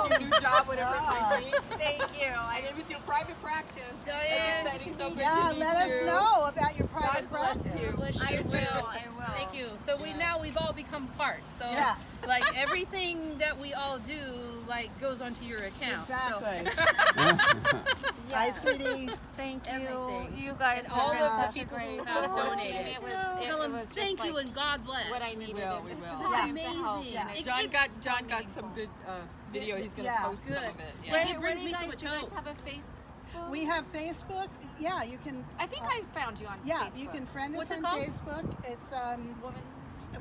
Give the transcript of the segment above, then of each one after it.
your new job, whatever it might be. Thank you. And then with your private practice, Diane, that's exciting. So good Yeah, to meet let us you. know about your private God bless practice. you. I will. Thank you. So we've all become part. So Yeah. like everything that we all do like goes onto your account. Exactly. So Hi, sweetie. Thank you. Everything. You guys And have all been of the such a people great who have help. donated. It was, tell them just thank you like and God bless. what I needed. We It will. was It's time to help. amazing. And It- John got some good video. He's going to Yeah. post some of it. Yeah. Like, it brings me so much do you guys hope. have a Facebook? We have Facebook. Yeah, you can. I think I found you on Yeah, Facebook. you can friend us What's it on called? Facebook. It's Woman.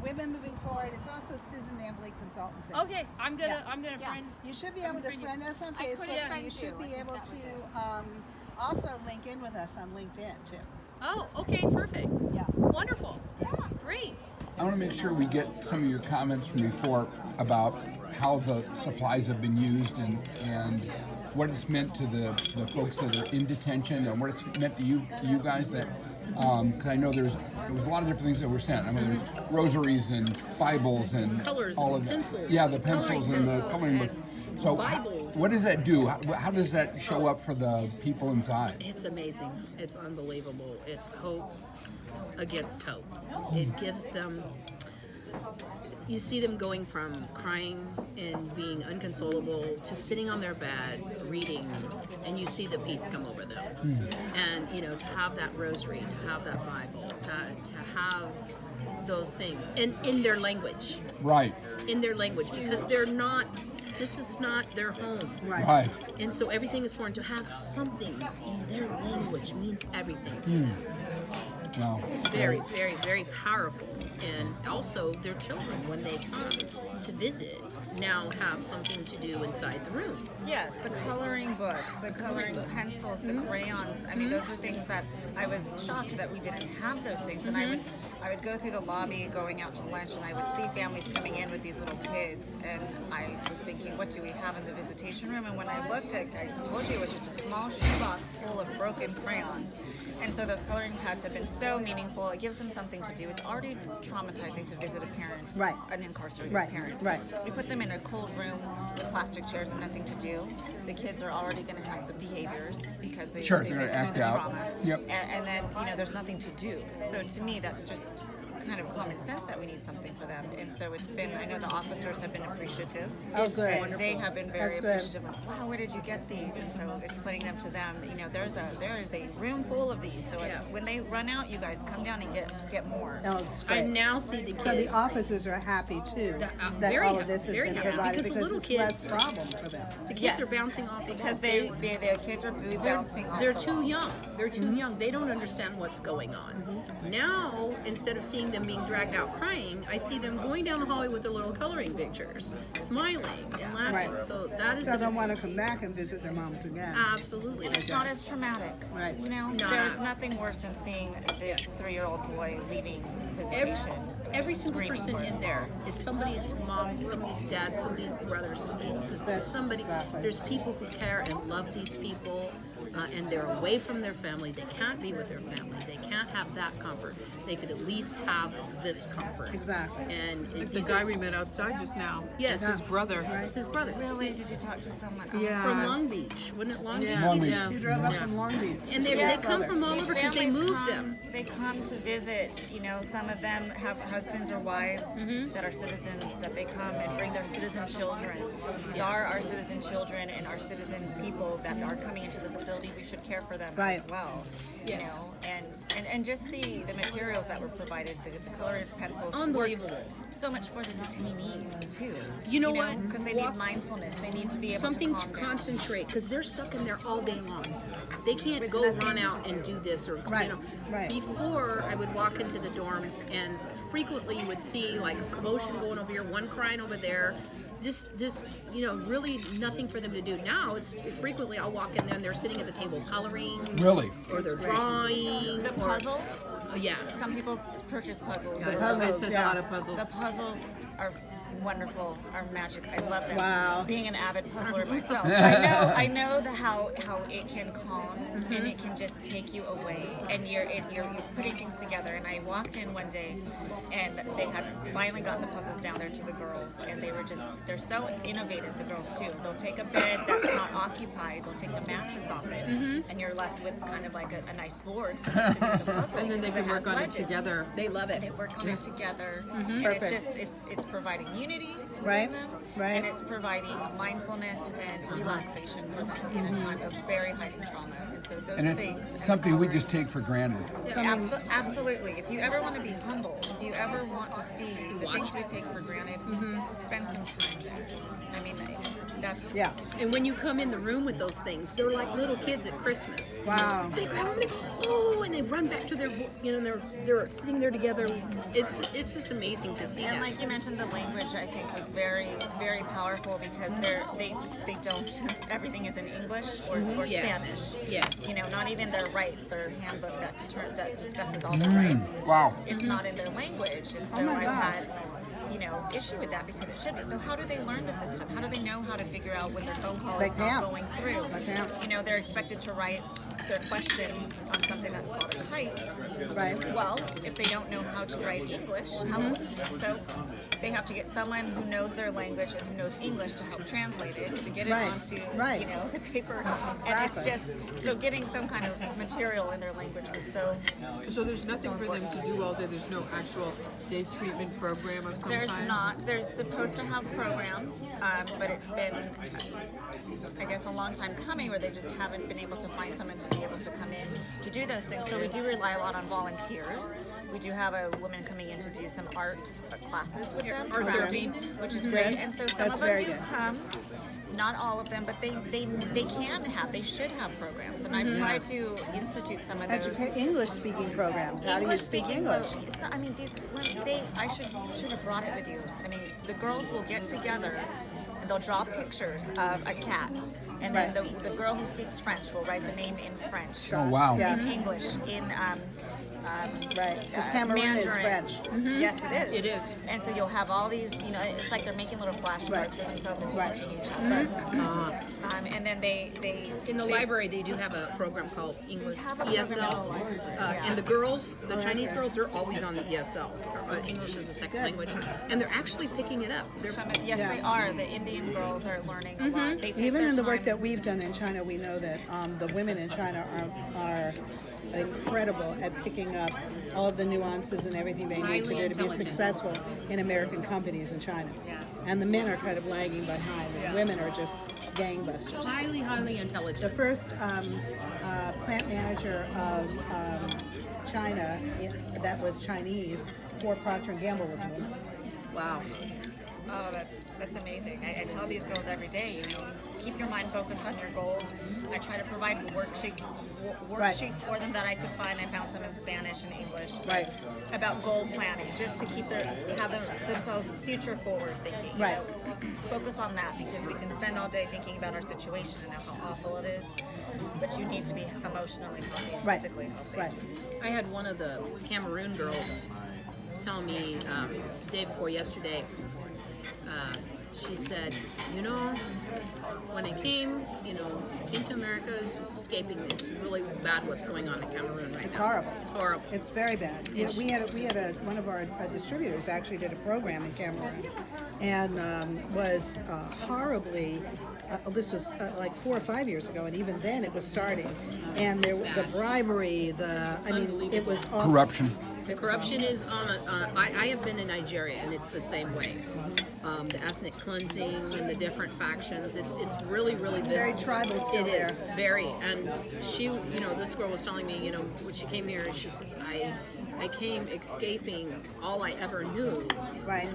Women Moving Forward. It's also Susan Van Vliet Consultancy. Okay, I'm gonna Yeah. friend. You should be able to friend you. friend us on I couldn't Facebook, and friend you should you. I be think able that was to also link in with us on LinkedIn too. Oh, okay, perfect. Yeah. Wonderful. Great. I want to make sure we get some of your comments from before about how the supplies have been used and what it's meant to the folks that are in detention and what it's meant to you guys that. Because I know there was a lot of different things that were sent. I mean, there's rosaries and Bibles and Colors all and of that. pencils. Yeah, the pencils Coloring and the pencils coloring books. and So, Bibles. what does that do? How does that show up for the people inside? It's amazing. It's unbelievable. It's hope against hope. It gives them. You see them going from crying and being inconsolable to sitting on their bed reading, and you see the peace come over them. And to have that rosary, to have that Bible, to have those things, and in their language, Right. because they're not. This is not their home. Right. And so everything is foreign. To have something in their language means everything to them. Wow. It's very, very, very powerful. And also their children, when they come to visit, now have something to do inside the room. Yes, the coloring books, the coloring pencils, the crayons. I mean, those were things that I was shocked that we didn't have those things. And I would go through the lobby going out to lunch, and I would see families coming in with these little kids, and I was thinking, what do we have in the visitation room? And when I looked at, I told you it was just a small shoebox full of broken crayons. And so those coloring pads have been so meaningful. It gives them something to do. It's already traumatizing to visit a parent, Right. an incarcerated Right, parent. right. We put them in a cold room with plastic chairs and nothing to do. The kids are already going to have the behaviors because they, Sure, they've they're been gonna through act the out. trauma. Yep. And then, there's nothing to do. So to me, that's just kind of common sense that we need something for them. And so it's been, I know the officers have been appreciative. Oh, good. And they have been very That's good. appreciative of, wow, where did you get these? And so explaining them to them, there is a room full of these. So when they run out, you guys come down and get more. Oh, it's I great. now see the kids. So the officers are happy too that very all of this has very been happy, provided because the because little it's kids- less problem for them. The kids Yes. are bouncing off the Because walls. their kids are bouncing off They're the too wall. young. They're too young. They don't understand what's going on. Now, instead of seeing them being dragged out crying, I see them going down the hallway with their little coloring pictures, smiling and laughing. Right. So that is So they'll want to come back and visit their moms again. absolutely. It's not as traumatic. Right. There's nothing worse than seeing this 3-year-old boy leaving visitation. Every single screaming person for his in there is somebody's mom, somebody's dad, somebody's brother, somebody's sister, somebody. Exactly. There's people who care and love these people, and they're away from their family. They can't be with their family. They can't have that comfort. They could at least have this comfort. Exactly. And Like the he's guy we met outside just now. Yes. It's his brother. It's his brother. Really? Did you talk to someone? Yeah. From Long Beach, wasn't it Long Beach? Yeah. Long Beach. Yeah. You drove up Yeah. from Long Beach. And they come from all These over because they families moved them. They come to visit. Some of them have husbands or wives that are citizens that they come and bring their citizen children. These are our citizen children and our citizen people that are coming into the facility. We should care for them Right. as well. Yes. And just the materials that were provided, the colored pencils. work Unbelievable. So much for the detainees too. You know what? Because they Walk- need mindfulness. They need to be able Something to to calm down. concentrate because they're stuck in there all day long. They can't With go nothing run to out do. and do this or Right, right. Before I would walk into the dorms and frequently you would see like a commotion going over here, one crying over there. Just really nothing for them to do. Now it's frequently I'll walk in there and they're sitting at the table coloring Really? or they're drawing. The or- puzzles. Yeah. Some people purchase puzzles. The I puzzles, sent yeah. a lot of puzzles. The puzzles are wonderful, are magic. I love them. Wow. Being an avid puzzler myself, I know how it can calm and it can just take you away, and you're putting things together. And I walked in one day, and they had finally gotten the puzzles down there to the girls, and they're so innovative. The girls too. They'll take a bed that's not occupied. They'll take the mattress off it, and you're left with kind of like a nice board for them to do the puzzle. And then they because can it work has on it legends. together. They love it. They work on it together, and Perfect. it's providing unity within Right, them, right. and it's providing mindfulness and relaxation for them in a time of very heightened trauma. And so those And things, it's and something we coloring- just take for granted. Absolutely. If you ever want to be humble, if you ever want to see the things we take for granted, spend some time there. I mean, that's Yeah. And when you come in the room with those things, they're like little kids at Christmas. Wow. They grab them and they run back to their, they're sitting there together. It's just amazing to see And that. like you mentioned, the language I think was very, very powerful because they don't everything is in English or Yes. Spanish. Yes. You know, not even their rights, their handbook that discusses all their rights. Wow. It's not in their language, and so Oh my I've God. had issue with that because it should be. So how do they learn the system? How do they know how to figure out when their phone call They is not can't. going through? They can't. You know, they're expected to write their question on something that's called a kite. Right. Well, if they don't know how to write English, so they have to get someone who knows their language and who knows English to help translate it, to get it Right, onto right. the paper. And it's Exactly. just so getting some kind of material in their language was so. So there's nothing for them to do all day. There's no actual day treatment program of some There's kind. not. There's supposed to have programs, but it's been, I guess, a long time coming where they just haven't been able to find someone to be able to come in to do those things. So we do rely a lot on volunteers. We do have a woman coming in to do some art classes with them, Art therapy. which is great. Good. And so some That's of them very do good. come. Not all of them, but they should have programs. And I've tried to institute some of those. English speaking programs. How do you speak speaking, English? I mean, I should have brought it with you. I mean, the girls will get together and they'll draw pictures of a cat. And then Right. the girl who speaks French will write the name in French. Oh, wow. Yeah. In English, in Right. Because Cameroon is Mandarin. French. Yes, it is. It is. And so you'll have all these, it's like they're making little flashcards Right. for themselves and Right. teaching each other. Uh, And then they in the library, they do have a program called English have a program in the ESL. library, And the girls, the Chinese girls, they're always on the ESL. English is a second language. And they're actually picking it up. They're Yes, Yeah. they are. The Indian girls are learning a lot. They take Even their in the work time. that we've done in China, we know that the women in China are incredible at picking up all of the nuances and everything they need to Highly do to be intelligent. successful in American companies in China. Yeah. And the men are kind of lagging behind, and women are just gangbusters. highly, highly intelligent. The first plant manager of China that was Chinese for Procter & Gamble was a woman. Wow. Oh, that's amazing. I tell these girls every day, keep your mind focused on your goals. I try to provide worksheets for them that I could find. I found some in Spanish and English. Right. About goal planning, just to have themselves future forward thinking. you Right. know. Focus on that because we can spend all day thinking about our situation and how awful it is. But you need to be emotionally healthy and Right. physically healthy. Right. I had one of the Cameroon girls tell me the day before yesterday, she said, when I came to America, it's escaping. It's really bad what's going on in Cameroon right It's now. horrible. It's horrible. It's very bad. It's- We had one of our distributors actually did a program in Cameroon, and was horribly. This was like 4 or 5 years ago, and even then it was starting. And the bribery, it was awful. Corruption. The corruption is I have been in Nigeria, and it's the same way. The ethnic cleansing and the different factions. It's really, really Very tribal still It is there. very. And she, this girl was telling me, when she came here, she says, I came escaping all I ever knew. Right.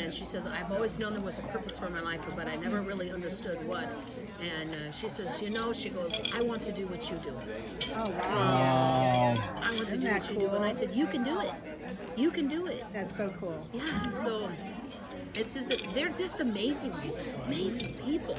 And she says, I've always known there was a purpose for my life, but I never really understood what. And she says, she goes, I want to do what you do. Oh wow, I want to Isn't do that what you do. cool? And I said, you can do it. You can do it. that's so cool. Yeah. So they're just amazing people.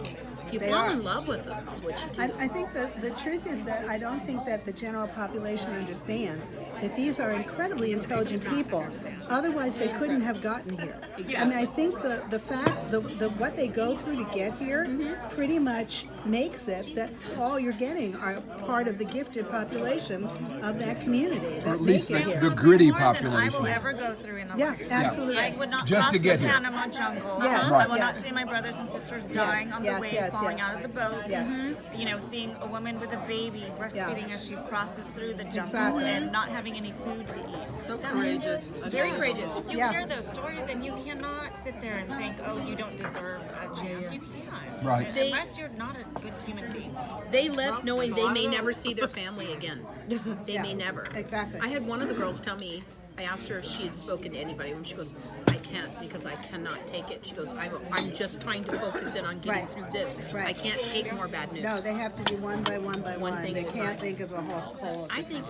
You They fall are. in love with them, is what you do. I think the truth is that I don't think that the general population understands that these are incredibly intelligent people. Otherwise, they couldn't have gotten here. I mean, I think the fact, the what they go through to get here pretty much makes it that all you're getting are part of the gifted population of that community that Or at least make it the here. gritty More than I will population. ever go through in a Yeah, lifetime. absolutely. I would not Just cross to get the here. Panama jungle. Yes, I will yes. not see my brothers and sisters dying on the yes, way, yes, falling yes. out of the boat. Yes. You know, seeing a woman with a baby breastfeeding as she crosses through the jungle Exactly. and not having any food to eat. So courageous. Very courageous. You Yeah. hear those stories and you cannot sit there and think, oh, you don't deserve a chance. You can't. Right. Unless you're not a good human being. They left knowing they may never see their family again. They Yeah, may never. exactly. I had one of the girls tell me, I asked her if she had spoken to anybody, and she goes, I can't because I cannot take it. She goes, I'm just trying to focus in on getting Right. through this. Right. I can't take more bad news. No, they have to do one by one by One one. thing They at a can't time. think of the whole. I think,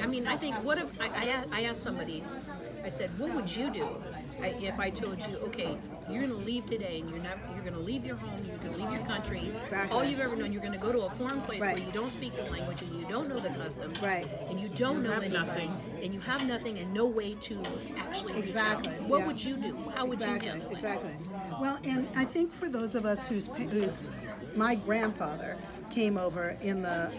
what if, I asked somebody, I said, what would you do if I told you, okay, you're going to leave today and you're going to leave your home, you're going to leave your country, Exactly. all you've ever known, you're going to go to a foreign place Right. where you don't speak the language and you don't know the customs, Right. and you don't know have anything, nothing. and you have nothing and no way to actually Exactly, reach out. What yeah. would you do? How would Exactly, you handle it? exactly. Well, and I think for those of us whose my grandfather came over in the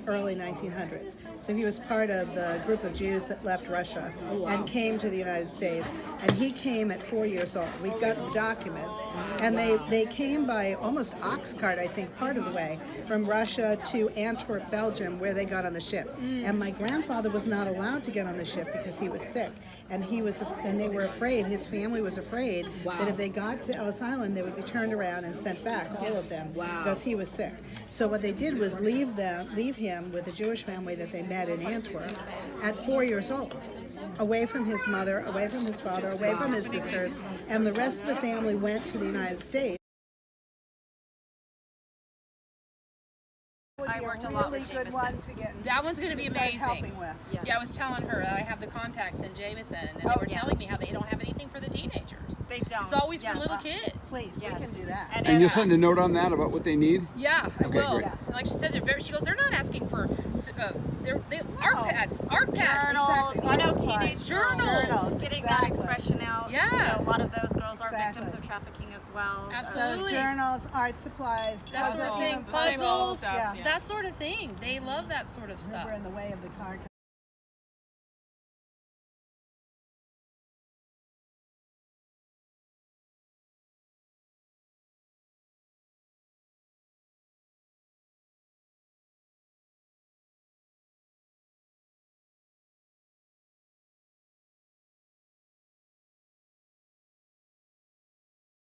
early 1900s. So he was part of the group of Jews that left Russia and came to the United States. And he came at 4 years old. We've got the documents. And they came by almost ox cart, I think, part of the way, from Russia to Antwerp, Belgium, where they got on the ship. And my grandfather was not allowed to get on the ship because he was sick. And they were afraid, his family was afraid that if they got to Ellis Island, they would be turned around and sent back, all of them, because he was sick. So what they did was leave him with a Jewish family that they met in Antwerp at 4 years old, away from his mother, away from his father, away from his sisters, and the rest of the family went to the United States. I worked a lot with good Jameson. one to get. That one's going to be start amazing. helping with. Yeah, I was telling her that I have the contacts in Jameson, and they were telling me how they don't have anything for the teenagers. They don't. It's always Yeah. for little kids. Please, we can do that. And you'll send a note on that about what they need? Yeah, I will. great. And like she said, she goes, they're not asking for art pads, Journals. Exactly. I know Yes, teenage Journals. getting that Exactly. expression out. Yeah. You know, a lot of those girls are Exactly. victims of trafficking as well. So Absolutely. journals, art supplies, That sort of puzzles, thing, puzzles, yeah. that sort of thing. They love that sort of We're stuff. in the way of the car